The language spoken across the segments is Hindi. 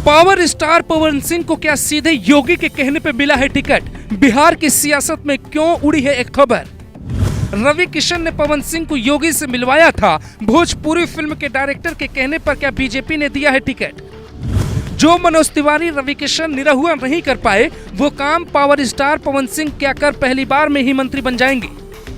पावर स्टार पवन सिंह को क्या सीधे योगी के कहने पे मिला है टिकट? बिहार की सियासत में क्यों उड़ी है एक खबर? रवि किशन ने पवन सिंह को योगी से मिलवाया था। भोजपुरी फिल्म के डायरेक्टर के कहने पर क्या बीजेपी ने दिया है टिकट? जो मनोज तिवारी रवि किशन निरहुआ नहीं कर पाए, वो काम पावर स्टार पवन सिंह क्या कर पहली बार में ही मंत्री बन जाएंगे?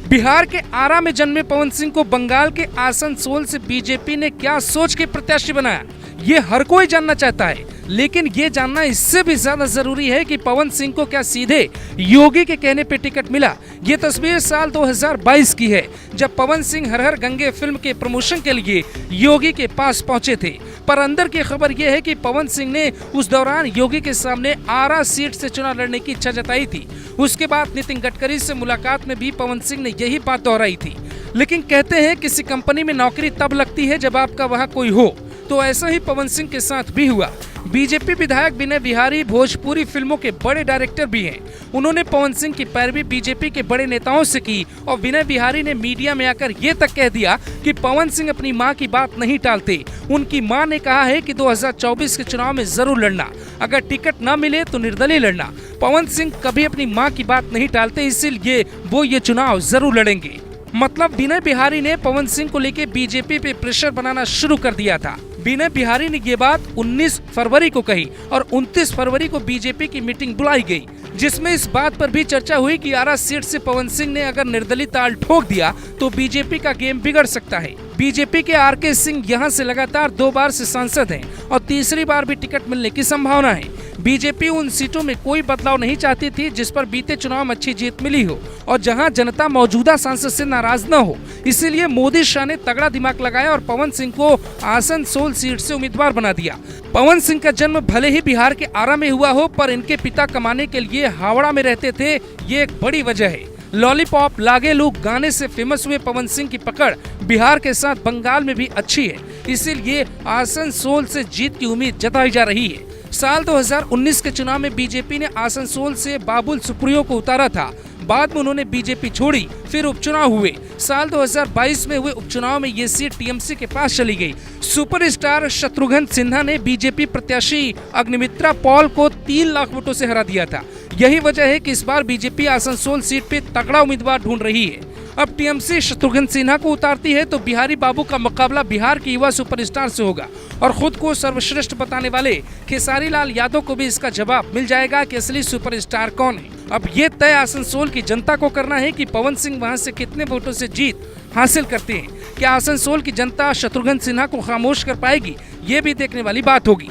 बिहार के आरा में जन्मे पवन सिंह को बंगाल के आसनसोल से बीजेपी ने क्या सोच के प्रत्याशी बनाया, ये हर कोई जानना चाहता है। लेकिन ये जानना इससे भी ज्यादा जरूरी है कि पवन सिंह को क्या सीधे योगी के कहने पे टिकट मिला। ये तस्वीर साल 2022 की है, जब पवन सिंह हर हर गंगे फिल्म के प्रमोशन के लिए योगी के पास पहुंचे थे। पर अंदर की खबर यह है कि पवन सिंह ने उस दौरान योगी के सामने आरा सीट से चुनाव लड़ने की इच्छा जताई थी। उसके बाद नितिन गडकरी से मुलाकात में भी पवन सिंह ने यही बात दोहराई थी। लेकिन कहते हैं किसी कंपनी में नौकरी तब लगती है जब आपका वहाँ कोई हो, तो ऐसा ही पवन सिंह के साथ भी हुआ। बीजेपी विधायक विनय बिहारी भोजपुरी फिल्मों के बड़े डायरेक्टर भी हैं। उन्होंने पवन सिंह की पैरवी बीजेपी के बड़े नेताओं से की और विनय बिहारी ने मीडिया में आकर ये तक कह दिया कि पवन सिंह अपनी मां की बात नहीं टालते। उनकी मां ने कहा है कि 2024 के चुनाव में जरूर लड़ना, अगर टिकट न मिले तो निर्दलीय लड़ना। पवन सिंह कभी अपनी मां की बात नहीं टालते, इसीलिए वो ये चुनाव जरूर लड़ेंगे। मतलब विनय बिहारी ने पवन सिंह को लेकर बीजेपी पे प्रेशर बनाना शुरू कर दिया था। विनय बिहारी ने ये बात 19 फरवरी को कही और 29 फरवरी को बीजेपी की मीटिंग बुलाई गई, जिसमें इस बात पर भी चर्चा हुई कि आरा सीट से पवन सिंह ने अगर निर्दलीय ताल ठोक दिया तो बीजेपी का गेम बिगड़ सकता है। बीजेपी के आर.के. सिंह यहां से लगातार 2 बार से सांसद हैं और तीसरी बार भी टिकट मिलने की संभावना है। बीजेपी उन सीटों में कोई बदलाव नहीं चाहती थी जिस पर बीते चुनाव में अच्छी जीत मिली हो और जहां जनता मौजूदा सांसद से नाराज न हो। इसीलिए मोदी शाह ने तगड़ा दिमाग लगाया और पवन सिंह को आसनसोल सीट से उम्मीदवार बना दिया। पवन सिंह का जन्म भले ही बिहार के आरा में हुआ हो, पर इनके पिता कमाने के लिए हावड़ा में रहते थे, ये एक बड़ी वजह है। लॉलीपॉप लागे लू गाने से फेमस हुए पवन सिंह की पकड़ बिहार के साथ बंगाल में भी अच्छी है, इसीलिए आसनसोल से जीत की उम्मीद जताई जा रही है। साल 2019 के चुनाव में बीजेपी ने आसनसोल से बाबुल सुप्रियो को उतारा था। बाद में उन्होंने बीजेपी छोड़ी, फिर उपचुनाव हुए। साल 2022 में हुए उपचुनाव में ये सीट टीएमसी के पास चली गई। सुपरस्टार शत्रुघ्न सिन्हा ने बीजेपी प्रत्याशी अग्निमित्रा पॉल को 3 लाख वोटों से हरा दिया था। यही वजह है कि इस बार बीजेपी आसनसोल सीट पे तगड़ा उम्मीदवार ढूंढ रही है। अब टीएमसी शत्रुघ्न सिन्हा को उतारती है तो बिहारी बाबू का मुकाबला बिहार के युवा सुपरस्टार से होगा और खुद को सर्वश्रेष्ठ बताने वाले खेसारी लाल यादव को भी इसका जवाब मिल जाएगा कि असली सुपरस्टार कौन है। अब ये तय आसनसोल की जनता को करना है कि पवन सिंह वहां से कितने वोटों से जीत हासिल करते हैं। क्या आसनसोल की जनता शत्रुघ्न सिन्हा को खामोश कर पाएगी, ये भी देखने वाली बात होगी।